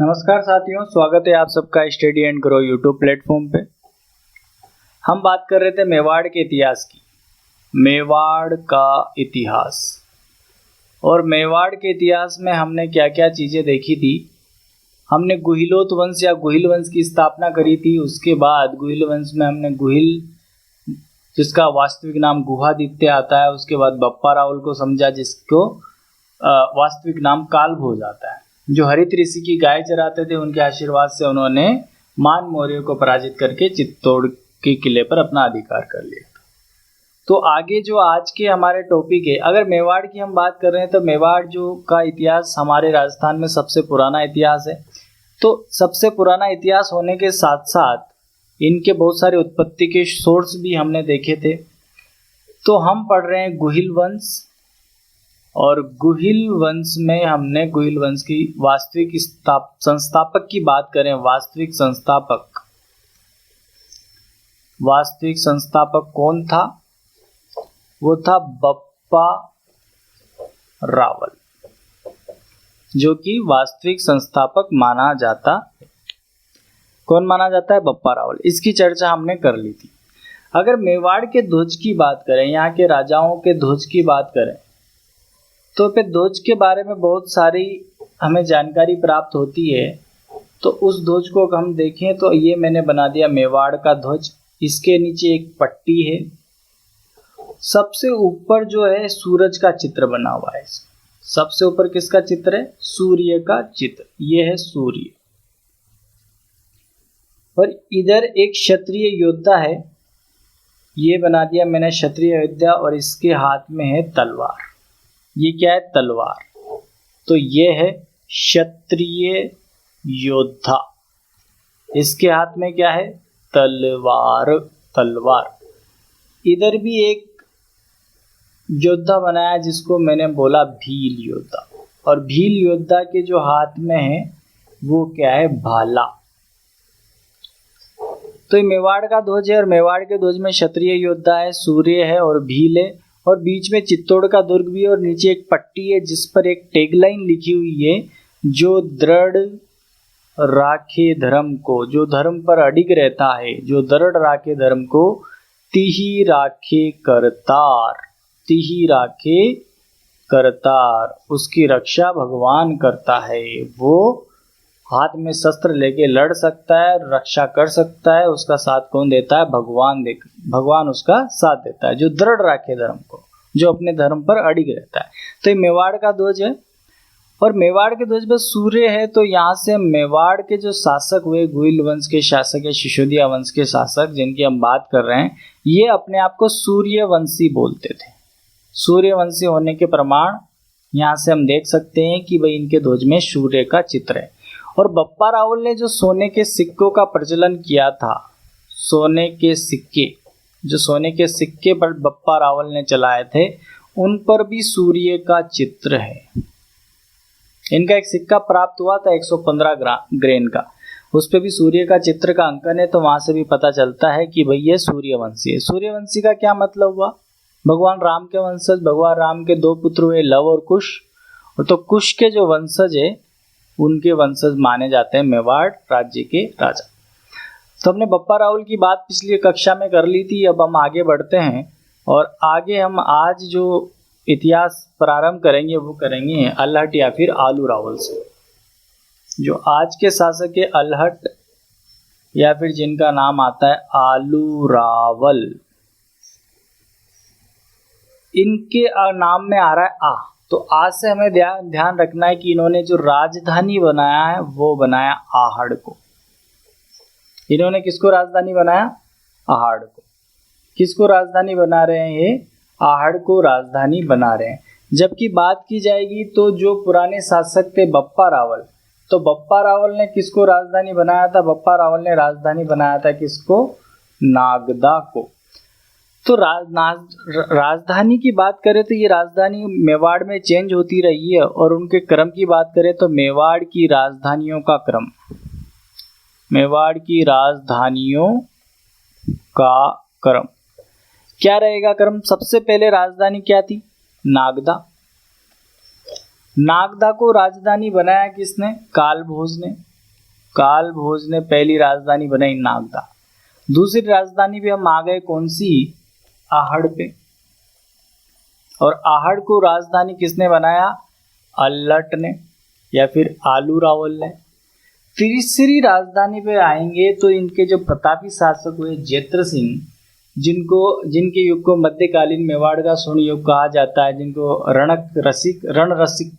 नमस्कार साथियों, स्वागत है आप सबका study and grow YouTube platform पे। हम बात कर रहे थे मेवाड़ के इतिहास की। मेवाड़ का इतिहास और मेवाड़ के इतिहास में हमने क्या क्या चीज़ें देखी थी। हमने गुहिलोत वंश या गुहिल वंश की स्थापना करी थी। उसके बाद गुहिल वंश में हमने गुहिल, जिसका वास्तविक नाम गुहादित्य आता है, उसके बाद बप्पा रावल को समझा, जिसको वास्तविक नाम कालभोज आता है, जो हरित ऋषि की गाय चराते थे। उनके आशीर्वाद से उन्होंने मान मौर्य को पराजित करके चित्तौड़ के किले पर अपना अधिकार कर लिया। तो आगे जो आज के हमारे टॉपिक है, अगर मेवाड़ की हम बात कर रहे हैं तो मेवाड़ जो का इतिहास हमारे राजस्थान में सबसे पुराना इतिहास है। तो सबसे पुराना इतिहास होने के साथ साथ इनके बहुत सारे उत्पत्ति के सोर्स भी हमने देखे थे। तो हम पढ़ रहे हैं गुहिल वंश, और गुहिल वंश में हमने गुहिल वंश की वास्तविक संस्थापक की बात करें। वास्तविक संस्थापक कौन था? वो था बप्पा रावल, जो कि वास्तविक संस्थापक माना जाता है। कौन माना जाता है? बप्पा रावल। इसकी चर्चा हमने कर ली थी। अगर मेवाड़ के ध्वज की बात करें, यहाँ के राजाओं के ध्वज की बात करें, तो फिर ध्वज के बारे में बहुत सारी हमें जानकारी प्राप्त होती है। तो उस ध्वज को हम देखें तो ये मैंने बना दिया मेवाड़ का ध्वज। इसके नीचे एक पट्टी है। सबसे ऊपर जो है सूरज का चित्र बना हुआ है। सबसे ऊपर किसका चित्र है? सूर्य का चित्र। ये है सूर्य, और इधर एक क्षत्रिय योद्धा है, ये बना दिया मैंने क्षत्रिय योद्धा, और इसके हाथ में है तलवार। ये क्या है? तलवार। तो ये है क्षत्रिय योद्धा। इसके हाथ में क्या है? तलवार। इधर भी एक योद्धा बनाया जिसको मैंने बोला भील योद्धा, और भील योद्धा के जो हाथ में है वो क्या है? भाला। तो ये मेवाड़ का ध्वज है, और मेवाड़ के ध्वज में क्षत्रिय योद्धा है, सूर्य है और भील है, और बीच में चित्तौड़ का दुर्ग भी है, और नीचे एक पट्टी है जिस पर एक टैगलाइन लिखी हुई है, जो दृढ़ राखे धर्म को, जो धर्म पर अडिग रहता है, जो दृढ़ राखे धर्म को, तिहि राखे करतार, उसकी रक्षा भगवान करता है। वो हाथ में शस्त्र लेके लड़ सकता है, रक्षा कर सकता है। उसका साथ कौन देता है? भगवान उसका साथ देता है, जो दृढ़ राखे धर्म को, जो अपने धर्म पर अडिग रहता है। तो ये मेवाड़ का ध्वज है, और मेवाड़ के ध्वज पर सूर्य है। तो यहाँ से मेवाड़ के जो शासक हुए, गुहिल वंश के शासक है, सिसोदिया वंश के शासक जिनकी हम बात कर रहे हैं, ये अपने आप को सूर्यवंशी बोलते थे। सूर्यवंशी होने के प्रमाण यहाँ से हम देख सकते हैं कि भाई इनके ध्वज में सूर्य का चित्र है। और बप्पा रावल ने जो सोने के सिक्कों का प्रचलन किया था, सोने के सिक्के पर बप्पा रावल ने चलाए थे, उन पर भी सूर्य का चित्र है। इनका एक सिक्का प्राप्त हुआ था 115 ग्रेन का, उस पर भी सूर्य का चित्र का अंकन है। तो वहां से भी पता चलता है कि भाई ये सूर्यवंशी है। सूर्यवंशी का क्या मतलब हुआ? भगवान राम के वंशज, भगवान राम के दो पुत्र हुए, लव और कुश। और तो कुश के जो वंशज है, उनके वंशज माने जाते हैं मेवाड़ राज्य के राजा। तो हमने बप्पा रावल की बात पिछली कक्षा में कर ली थी। अब हम आगे बढ़ते हैं, और आगे हम आज जो इतिहास प्रारंभ करेंगे वो करेंगे अल्हट या फिर आलू रावल से। जो आज के शासक है अल्हट, या फिर जिनका नाम आता है आलू रावल, इनके नाम में आ रहा है आ। तो आज से हमें ध्यान रखना है कि इन्होंने जो राजधानी बनाया है वो बनाया आहड़ को। इन्होंने किसको राजधानी बनाया? आहड़ को। किसको राजधानी बना रहे हैं? आहड़ को राजधानी बना रहे हैं। जबकि बात की जाएगी तो जो पुराने शासक थे बप्पा रावल, तो बप्पा रावल ने किसको राजधानी बनाया था? बप्पा रावल ने राजधानी बनाया था किसको? नागदा को। तो राजधानी की बात करें तो ये राजधानी मेवाड़ में चेंज होती रही है। और उनके क्रम की बात करें तो मेवाड़ की राजधानियों का क्रम, मेवाड़ की राजधानियों का क्रम क्या रहेगा? क्रम सबसे पहले राजधानी क्या थी? नागदा। नागदा को राजधानी बनाया किसने? कालभोज ने। काल भोज ने पहली राजधानी बनाई नागदा। दूसरी राजधानी पे हम आ गए कौन सी, आहड़ पे। और आहड़ को राजधानी किसने बनाया, अल्लट ने या फिर आलू रावल ने। तीसरी राजधानी पे आएंगे तो इनके जो प्रतापी शासक हुए जेत्र सिंह, जिनके युग को मध्यकालीन मेवाड़ का स्वर्ण युग कहा जाता है, जिनको रण रसिक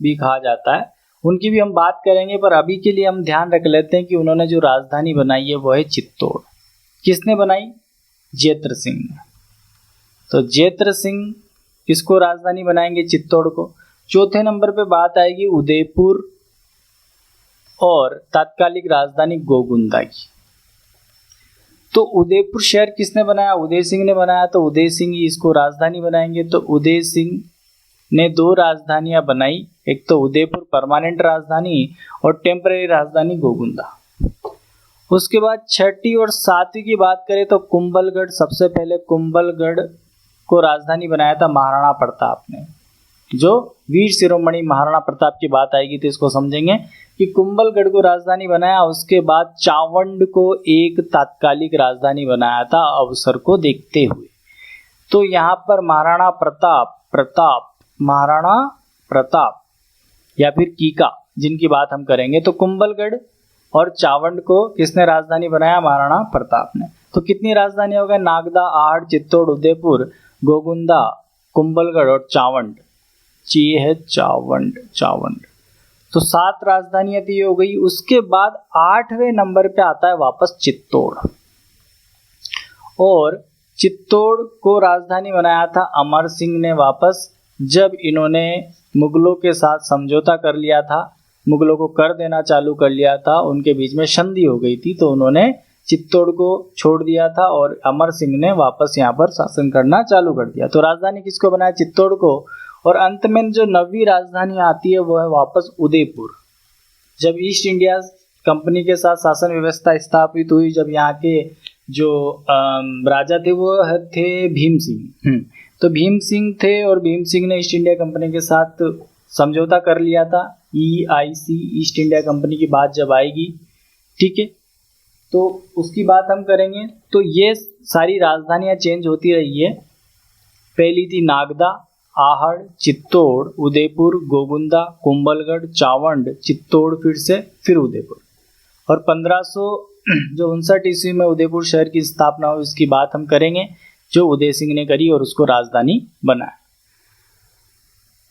भी कहा जाता है, उनकी भी हम बात करेंगे। पर अभी के लिए हम ध्यान रख लेते हैं कि उन्होंने जो राजधानी बनाई है वो है चित्तौड़। किसने बनाई, जेत्र सिंह ने। तो जेत्र सिंह किसको राजधानी बनाएंगे, चित्तौड़ को। चौथे नंबर पे बात आएगी उदयपुर और तात्कालिक राजधानी गोगुंदा की। तो उदयपुर शहर किसने बनाया, उदय सिंह ने बनाया, तो उदय सिंह ही इसको राजधानी बनाएंगे। तो उदय सिंह ने 2 राजधानियां बनाई, एक तो उदयपुर परमानेंट राजधानी और टेम्पररी राजधानी गोगुंदा। उसके बाद छठी और सातवीं की बात करें तो कुंभलगढ़, सबसे पहले कुंभलगढ़ को राजधानी बनाया था महाराणा प्रताप ने। जो वीर शिरोमणि महाराणा प्रताप की बात आएगी तो इसको समझेंगे कि कुंभलगढ़ को राजधानी बनाया। उसके बाद चावंड को एक तात्कालिक राजधानी बनाया था अवसर को देखते हुए। तो यहाँ पर महाराणा प्रताप या फिर कीका जिनकी बात हम करेंगे, तो कुंभलगढ़ और चावंड को किसने राजधानी बनाया, महाराणा प्रताप ने। तो कितनी राजधानी हो गए, नागदा, आहड़, चित्तौड़, उदयपुर, गोगुंदा, कुंभलगढ़ और चावंड। ये है चावंड। तो 7 राजधानियां थी हो गई। उसके बाद 8वें नंबर पे आता है वापस चित्तौड़। और चित्तौड़ को राजधानी बनाया था अमर सिंह ने वापस, जब इन्होंने मुगलों के साथ समझौता कर लिया था, मुगलों को कर देना चालू कर लिया था, उनके बीच में संधि हो गई थी, तो उन्होंने चित्तौड़ को छोड़ दिया था और अमर सिंह ने वापस यहाँ पर शासन करना चालू कर दिया। तो राजधानी किसको बनाया, चित्तौड़ को। और अंत में जो 9वीं राजधानी आती है वो है वापस उदयपुर। जब ईस्ट इंडिया कंपनी के साथ शासन व्यवस्था स्थापित हुई, जब यहाँ के जो राजा थे वो थे भीम सिंह। तो भीम सिंह थे और भीम सिंह ने ईस्ट इंडिया कंपनी के साथ समझौता कर लिया था। EIC ईस्ट इंडिया कंपनी की बात जब आएगी, ठीक है, तो उसकी बात हम करेंगे। तो ये सारी राजधानियां चेंज होती रही है। पहली थी नागदा, आहड़, चित्तौड़, उदयपुर, गोगुंदा, कुंभलगढ़, चावंड, चित्तौड़, फिर उदयपुर। और 1559 ईस्वी में उदयपुर शहर की स्थापना हुई, उसकी बात हम करेंगे, जो उदय सिंह ने करी और उसको राजधानी बनाया।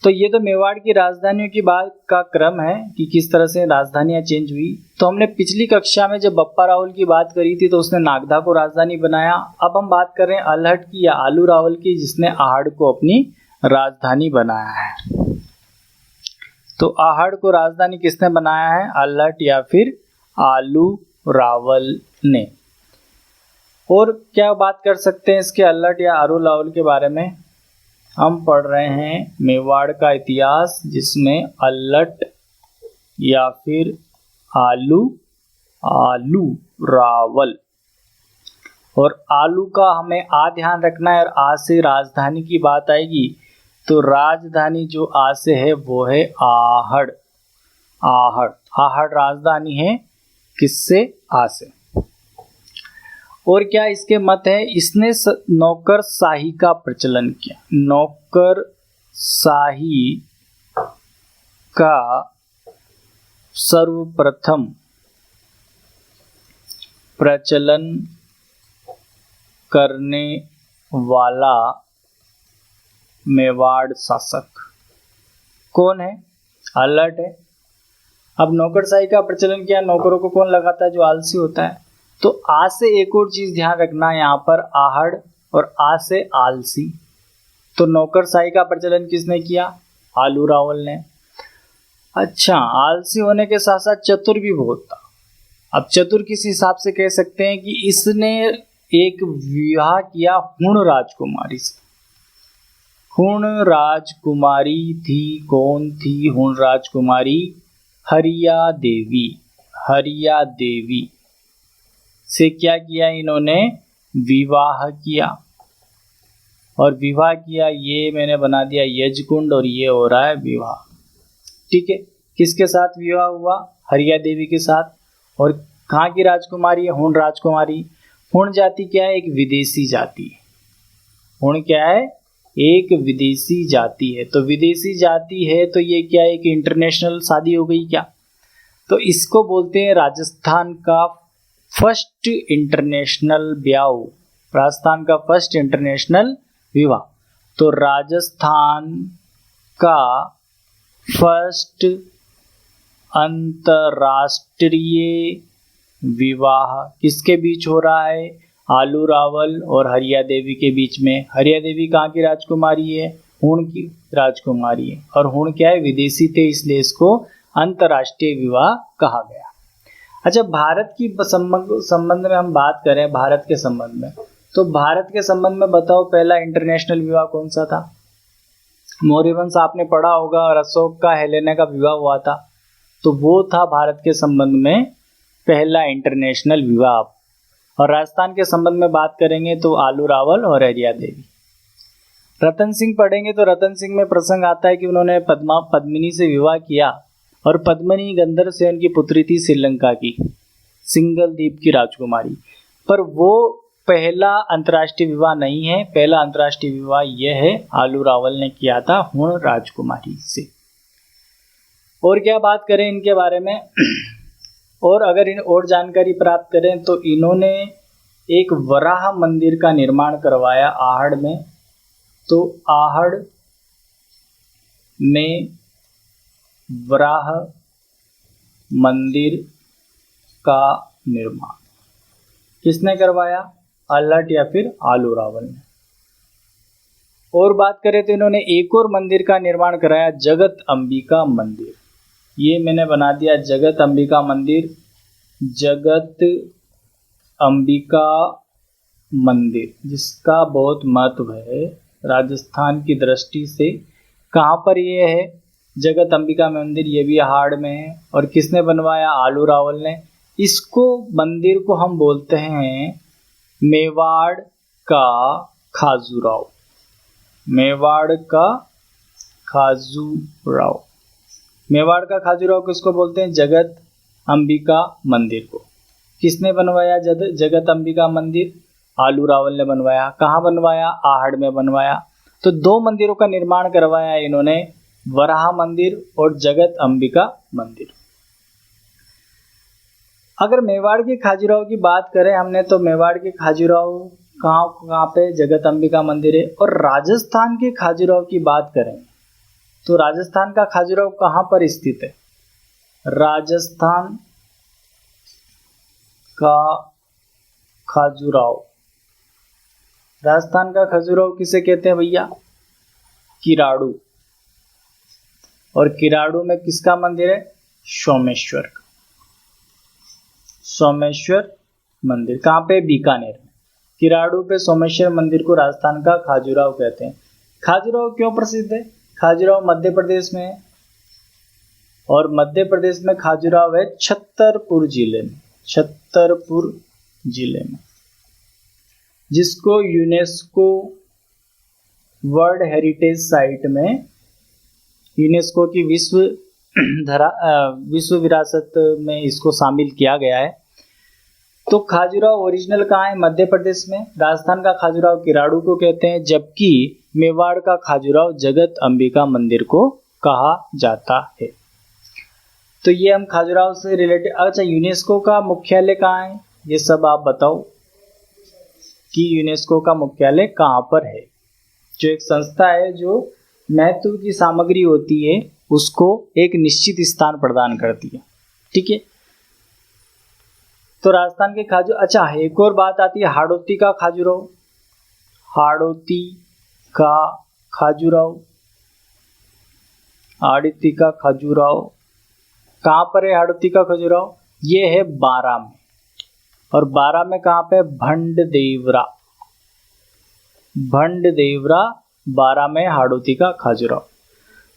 तो ये तो मेवाड़ की राजधानियों की बात का क्रम है कि किस तरह से राजधानियां चेंज हुई। तो हमने पिछली कक्षा में जब बप्पा रावल की बात करी थी तो उसने नागदा को राजधानी बनाया। अब हम बात कर रहे हैं अल्हट की या आलू रावल की, जिसने आहड़ को अपनी राजधानी बनाया है। तो आहड़ को राजधानी किसने बनाया है, अल्हट या फिर आलू रावल ने। और क्या बात कर सकते हैं इसके अल्हट या आलू रावल के बारे में। हम पढ़ रहे हैं मेवाड़ का इतिहास, जिसमें अल्हट या फिर आलू रावल। और आलू का हमें आ ध्यान रखना है, और आ से राजधानी की बात आएगी तो राजधानी जो आ से है वो है आहड़। आहड़ राजधानी है किससे, आ से। और क्या इसके मत है, इसने नौकरशाही का प्रचलन किया। नौकरशाही का सर्वप्रथम प्रचलन करने वाला मेवाड़ शासक कौन है, अल्हट है। अब नौकरशाही का प्रचलन किया, नौकरों को कौन लगाता है, जो आलसी होता है। तो आ से एक और चीज ध्यान रखना, यहाँ पर आहड़ और आ से आलसी। तो नौकरशाही का प्रचलन किसने किया, आलू रावल ने। अच्छा, आलसी होने के साथ साथ चतुर भी बहुत था। अब चतुर किस हिसाब से कह सकते हैं कि इसने एक विवाह किया हुण राजकुमारी से। हुण राजकुमारी थी, कौन थी हुण राजकुमारी, हरिया देवी से क्या किया इन्होंने, विवाह किया। और विवाह किया, ये मैंने बना दिया यजकुंड, और ये हो रहा है विवाह। ठीक है, किसके साथ विवाह हुआ, हरिया देवी के साथ। और कहाँ की राजकुमारी है? हुण राजकुमारी। हुण जाति क्या है? एक विदेशी जाति है। हुण क्या है? एक विदेशी जाति है। तो विदेशी जाति है तो ये क्या है? एक इंटरनेशनल शादी हो गई क्या? तो इसको बोलते हैं राजस्थान का फर्स्ट इंटरनेशनल ब्याह, राजस्थान का फर्स्ट इंटरनेशनल विवाह। तो राजस्थान का फर्स्ट अंतर्राष्ट्रीय विवाह किसके बीच हो रहा है? आलू रावल और हरिया देवी के बीच में। हरिया देवी कहाँ की राजकुमारी है? हुण की राजकुमारी है। और हुण क्या है? विदेशी थे, इसलिए इसको अंतर्राष्ट्रीय विवाह कहा गया। अच्छा, भारत की संबंध में हम बात करें, भारत के संबंध में, तो भारत के संबंध में बताओ पहला इंटरनेशनल विवाह कौन सा था? मौर्य वंश आपने पढ़ा होगा और अशोक का हेलेना का विवाह हुआ था, तो वो था भारत के संबंध में पहला इंटरनेशनल विवाह। और राजस्थान के संबंध में बात करेंगे तो आलू रावल और हरिया देवी। रतन सिंह पढ़ेंगे तो रतन सिंह में प्रसंग आता है कि उन्होंने पद्मिनी से विवाह किया और पद्मिनी गंधर्व सेन की पुत्री थी, श्रीलंका की सिंगल द्वीप की राजकुमारी। पर वो पहला अंतर्राष्ट्रीय विवाह नहीं है। पहला अंतर्राष्ट्रीय विवाह यह है आलू रावल ने किया था हुण राजकुमारी से। और क्या बात करें इनके बारे में और अगर इन और जानकारी प्राप्त करें तो इन्होंने एक वराह मंदिर का निर्माण करवाया आहड़ में। तो आहड़ में वराह मंदिर का निर्माण किसने करवाया? अल्हट या फिर आलू रावल ने। और बात करें तो इन्होंने एक और मंदिर का निर्माण कराया, जगत अंबिका मंदिर। ये मैंने बना दिया जगत अंबिका मंदिर। जगत अंबिका मंदिर जिसका बहुत महत्व है राजस्थान की दृष्टि से। कहाँ पर ये है जगत अंबिका मंदिर? ये भी आहड़ में है। और किसने बनवाया? आलू रावल ने। इसको मंदिर को हम बोलते हैं मेवाड़ का खाजूराहो। मेवाड़ का खाजूराहो। मेवाड़ का खाजूराहो किसको बोलते हैं? जगत अंबिका मंदिर को। किसने बनवाया जगत अंबिका मंदिर? आलू रावल ने बनवाया। कहाँ बनवाया? आहड़ में बनवाया। तो दो मंदिरों का निर्माण करवाया इन्होंने, वराह मंदिर और जगत अंबिका मंदिर। अगर मेवाड़ के खाजूराहो की बात करें हमने, तो मेवाड़ के खाजूराहो कहाँ पे? जगत अंबिका मंदिर है। और राजस्थान के खाजूराहो की बात करें तो राजस्थान का खाजूराहो कहाँ पर स्थित है? राजस्थान का खाजूराहो, राजस्थान का खजुराहो किसे कहते हैं भैया? किराड़ू। और किराड़ू में किसका मंदिर है? सोमेश्वर का। सोमेश्वर मंदिर कहाँ पे? बीकानेर में। किराड़ू पे सोमेश्वर मंदिर को राजस्थान का खाजूराहो कहते हैं। खाजूराहो क्यों प्रसिद्ध है? खाजूराहो मध्य प्रदेश में है और मध्य प्रदेश में खाजूराहो है छतरपुर जिले में। छतरपुर जिले में, जिसको यूनेस्को वर्ल्ड हेरिटेज साइट में, यूनेस्को की विश्व विरासत में इसको शामिल किया गया है। तो खाजूराहो ओरिजिनल कहाँ है? मध्य प्रदेश में। राजस्थान का खाजूराहो किराड़ू को कहते हैं, जबकि मेवाड़ का खाजूराहो जगत अंबिका मंदिर को कहा जाता है। तो ये हम खाजूराहो से रिलेटेड। अच्छा, यूनेस्को का मुख्यालय कहाँ है? ये सब आप बताओ कि यूनेस्को का मुख्यालय कहाँ पर है। जो एक संस्था है जो महत्व की सामग्री होती है उसको एक निश्चित स्थान प्रदान करती है। ठीक है, तो राजस्थान के अच्छा, एक और बात आती है हाड़ौती का खाजूराहो। हाड़ौती का खाजूराहो, हाड़ौती का खाजूराहो कहाँ पर है? हाड़ौती का खजुराहो ये है बारां में। और बारां में कहाँ पे? भंडदेवरा। भंडदेवरा बारां में हाड़ौती का खाजूराहो।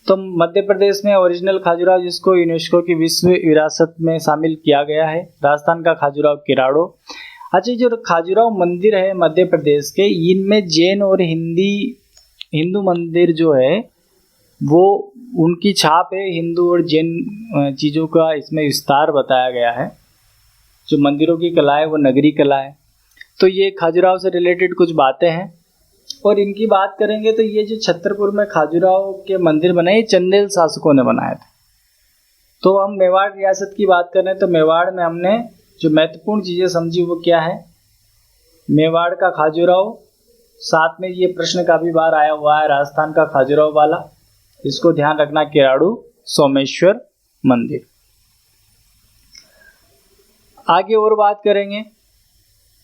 तो मध्य प्रदेश में ओरिजिनल खाजूराहो जिसको यूनेस्को की विश्व विरासत में शामिल किया गया है। राजस्थान का खाजूराहो किराड़ो। अच्छा, जो खाजूराहो मंदिर है मध्य प्रदेश के, इनमें जैन और हिंदू मंदिर जो है वो उनकी छाप है। हिंदू और जैन चीज़ों का इसमें विस्तार बताया गया है। जो मंदिरों की कला है वो नगरी कला है। तो ये खजुराहो से रिलेटेड कुछ बातें हैं। और इनकी बात करेंगे तो ये जो छतरपुर में खजुराहो के मंदिर बनाए, ये चंदेल शासकों ने बनाए थे। तो हम मेवाड़ रियासत की बात करें तो मेवाड़ में हमने जो महत्वपूर्ण चीज़ें समझी वो क्या है, मेवाड़ का खजुराहो, साथ में ये प्रश्न काफ़ी बार आया हुआ है राजस्थान का खजुराहो वाला, इसको ध्यान रखना, किराड़ू सोमेश्वर मंदिर। आगे और बात करेंगे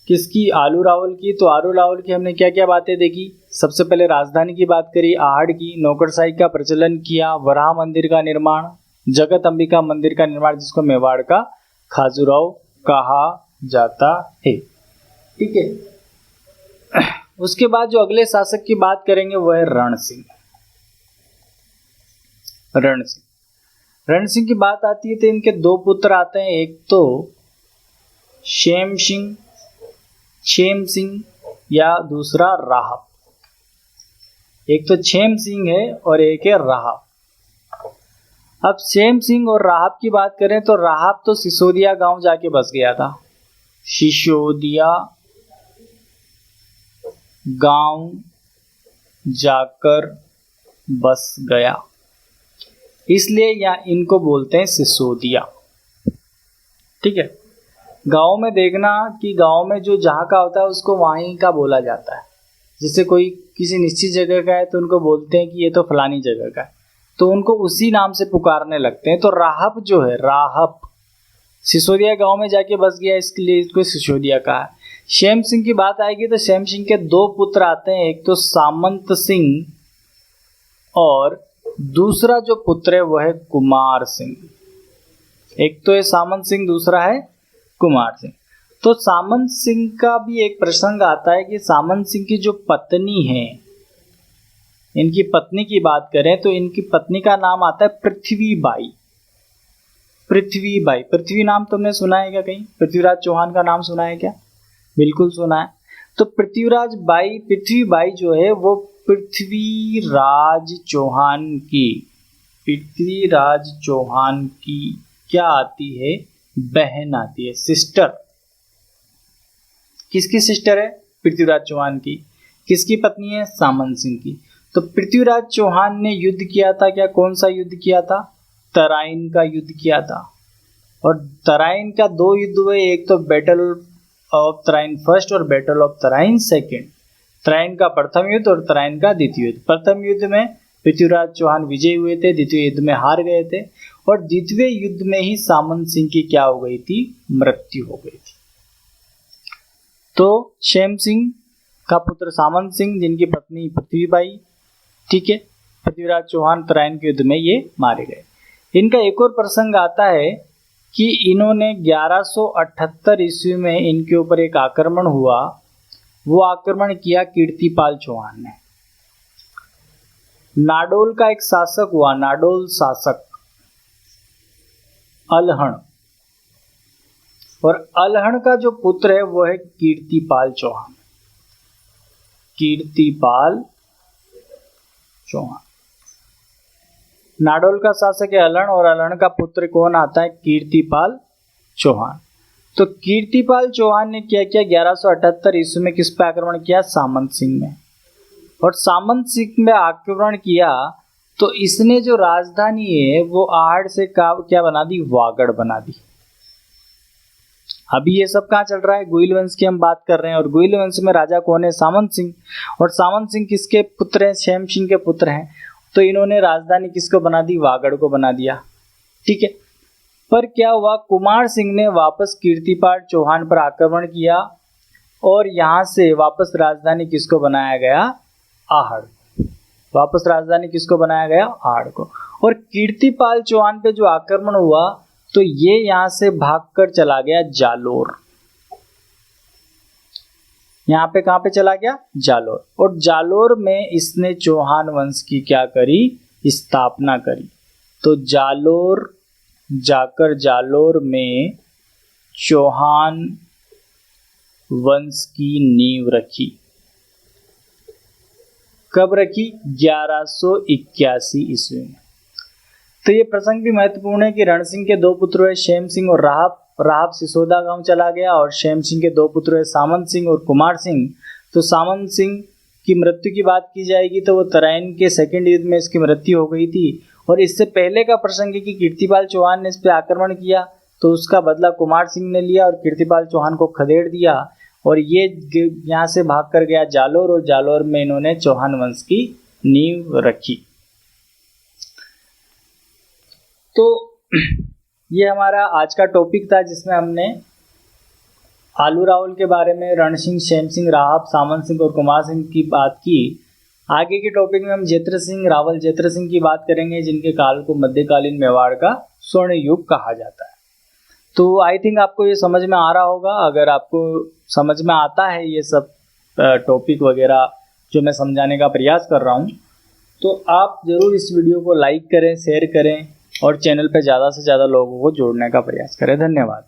किसकी, आलू रावल की। तो आलू रावल की हमने क्या क्या बातें देखी, सबसे पहले राजधानी की बात करी, आहड़ की, नौकरशाही का प्रचलन किया, वराह मंदिर का निर्माण, जगत अंबिका मंदिर का निर्माण जिसको मेवाड़ का खजुराहो कहा जाता है। ठीक है। उसके बाद जो अगले शासक की बात करेंगे वो है रण सिंह। रण सिंह की बात आती है तो इनके दो पुत्र आते हैं, एक तो क्षेम सिंह या दूसरा राहब। एक तो क्षेम सिंह है और एक है राहब। अब क्षेम सिंह और राहब की बात करें तो राहब तो सिसोदिया गांव जाके बस गया था, सिसोदिया गांव जाकर बस गया, इसलिए या इनको बोलते हैं सिसोदिया। ठीक है। गांव में देखना कि गांव में जो जहाँ का होता है उसको वहीं का बोला जाता है। जैसे कोई किसी निश्चित जगह का है तो उनको बोलते हैं कि ये तो फलानी जगह का है, तो उनको उसी नाम से पुकारने लगते हैं। तो राहब जो है, राहब सिसोदिया गांव में जाके बस गया, इसके लिए इसको सिसोदिया कहा है। क्षेम सिंह की बात आएगी तो क्षेम सिंह के दो पुत्र आते हैं, एक तो सामंत सिंह और दूसरा जो पुत्र है वह है कुमार सिंह। एक तो है सामंत सिंह, दूसरा है कुमार सिंह। तो सामंत सिंह का भी एक प्रसंग आता है कि सामंत सिंह की जो पत्नी है, इनकी पत्नी की बात करें तो इनकी पत्नी का नाम आता है पृथ्वीबाई। पृथ्वी नाम तुमने सुना है क्या कहीं? पृथ्वीराज चौहान का नाम सुना है क्या? बिल्कुल सुना है। तो पृथ्वीबाई जो है वो पृथ्वीराज चौहान की क्या आती है? बहन आती है, सिस्टर। किसकी सिस्टर है? पृथ्वीराज चौहान की। किसकी पत्नी है? सामंत सिंह की। तो पृथ्वीराज चौहान ने युद्ध किया था क्या? कौन सा युद्ध किया था? तराइन का युद्ध किया था। और तराइन का दो युद्ध हुए, एक तो बैटल ऑफ तराइन फर्स्ट और battle of Tarain second. Tarain का प्रथम युद्ध और तराइन का द्वितीय युद्ध। प्रथम युद्ध में पृथ्वीराज चौहान विजयी हुए थे, द्वितीय युद्ध में हार गए थे, और द्वितीय युद्ध में ही सामंत सिंह की क्या हो गई थी? मृत्यु हो गई थी। तो क्षेम सिंह का पुत्र सामंत सिंह, जिनकी पत्नी पृथ्वीबाई, ठीक है, पृथ्वीराज चौहान तराइन के युद्ध में ये मारे गए। इनका एक और प्रसंग आता है कि इन्होंने 1178 ईस्वी में इनके ऊपर एक आक्रमण हुआ। वो आक्रमण किया कीर्तिपाल चौहान ने। नाडोल का एक शासक हुआ, नाडोल शासक अलहण, और अलहण का जो पुत्र है वो है कीर्तिपाल चौहान। नाडोल का शासक है अलहण और अलहण का पुत्र कौन आता है? कीर्तिपाल चौहान। तो कीर्तिपाल चौहान ने क्या किया? 1178 ईस्वी में किस पे आक्रमण किया? सामंत सिंह में। और सामंत सिंह में आक्रमण किया तो इसने जो राजधानी है वो आहड़ से क्या बना दी? वागड़ बना दी। अभी ये सब कहाँ चल रहा है? गुइल वंश की हम बात कर रहे हैं, और गुइल वंश में राजा कौन है? सामंत सिंह। और सामंत सिंह किसके पुत्र हैं? क्षेम सिंह के पुत्र हैं। तो इन्होंने राजधानी किसको बना दी? वागड़ को बना दिया। ठीक है। पर क्या हुआ? कुमार सिंह ने वापस कीर्तिपाल चौहान पर आक्रमण किया और यहाँ से वापस राजधानी किसको बनाया गया? आहड़। वापस राजधानी किसको बनाया गया? आहड़ को। और कीर्तिपाल चौहान पे जो आक्रमण हुआ तो ये यहाँ से भागकर चला गया जालोर। यहाँ पे कहाँ पे चला गया? जालोर। और जालोर में इसने चौहान वंश की क्या करी? स्थापना करी। तो जालोर जाकर जालोर में चौहान वंश की नींव रखी। कब रखी? 1181 ईस्वी में। तो ये प्रसंग भी महत्वपूर्ण है कि रण सिंह के दो पुत्र हुए, क्षेम सिंह और राहब, राहब सिसोदा गांव चला गया और शेम सिंह के 2 पुत्र हैं सामंत सिंह और कुमार सिंह। तो सामंत सिंह की मृत्यु की बात की जाएगी तो वो तराइन के सेकेंड युद्ध में इसकी मृत्यु हो गई थी। और इससे पहले का प्रसंग है कि कीर्तिपाल चौहान ने इस पर आक्रमण किया तो उसका बदला कुमार सिंह ने लिया और कीर्तिपाल चौहान को खदेड़ दिया और ये यहाँ से भाग कर गया जालोर और जालोर में इन्होंने चौहान वंश की नींव रखी। तो ये हमारा आज का टॉपिक था जिसमें हमने आलू रावल के बारे में, रण सिंह, शेम सिंह, राहब, सामंत सिंह और कुमार सिंह की बात की। आगे के टॉपिक में हम जेत्र सिंह, रावल जेत्र सिंह की बात करेंगे जिनके काल को मध्यकालीन मेवाड़ का स्वर्ण युग कहा जाता है। तो आई थिंक आपको ये समझ में आ रहा होगा। अगर आपको समझ में आता है ये सब टॉपिक वगैरह जो मैं समझाने का प्रयास कर रहा हूँ, तो आप ज़रूर इस वीडियो को लाइक करें, शेयर करें और चैनल पे ज़्यादा से ज़्यादा लोगों को जोड़ने का प्रयास करें। धन्यवाद।